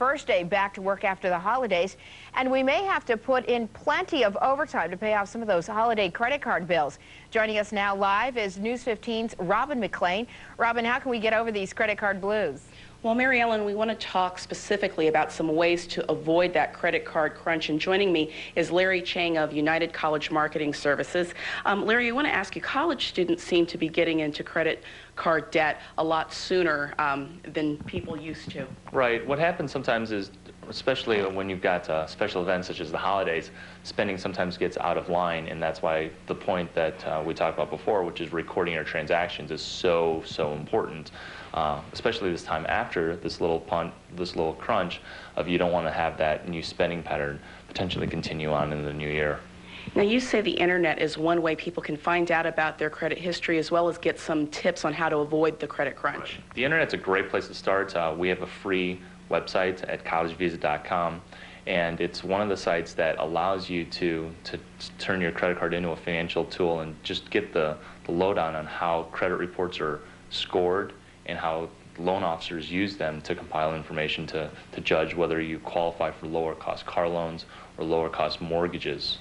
first day back to work after the holidays, and we may have to put in plenty of overtime to pay off some of those holiday credit card bills. Joining us now live is News 15's Robin McLean. Robin, how can we get over these credit card blues? Well, Mary Ellen, we want to talk specifically about some ways to avoid that credit card crunch. And joining me is Larry Chiang of United College Marketing Services. Larry, I want to ask you, college students seem to be getting into credit card debt a lot sooner than people used to. Right. What happens sometimes is, especially when you've got special events such as the holidays, spending sometimes gets out of line, and that's why the point that we talked about before, which is recording your transactions, is so important, especially this time after this little crunch of you don't want to have that new spending pattern potentially continue on in the new year. Now, you say the internet is one way people can find out about their credit history as well as get some tips on how to avoid the credit crunch. Right. The internet's a great place to start. We have a free website at collegevisa.com, and it's one of the sites that allows you to turn your credit card into a financial tool and just get the lowdown on how credit reports are scored and how loan officers use them to compile information to judge whether you qualify for lower cost car loans or lower cost mortgages.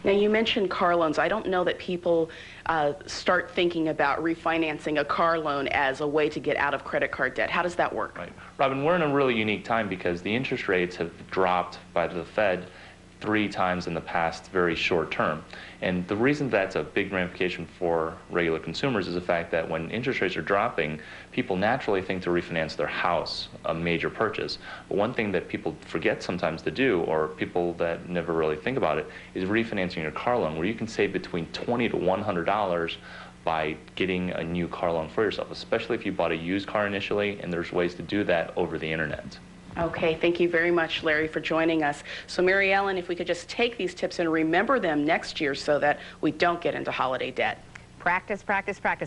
Now, you mentioned car loans. I don't know that people start thinking about refinancing a car loan as a way to get out of credit card debt. How does that work? Right. Robin, we're in a really unique time because the interest rates have dropped by the Fed 3 times in the past very short term. And the reason that's a big ramification for regular consumers is the fact that when interest rates are dropping, people naturally think to refinance their house, a major purchase. But one thing that people forget sometimes to do, or people that never really think about it, is refinancing your car loan, where you can save between $20 to $100 by getting a new car loan for yourself, especially if you bought a used car initially, and there's ways to do that over the internet. Okay, thank you very much, Larry, for joining us. So, Mary Ellen, if we could just take these tips and remember them next year so that we don't get into holiday debt. Practice, practice, practice.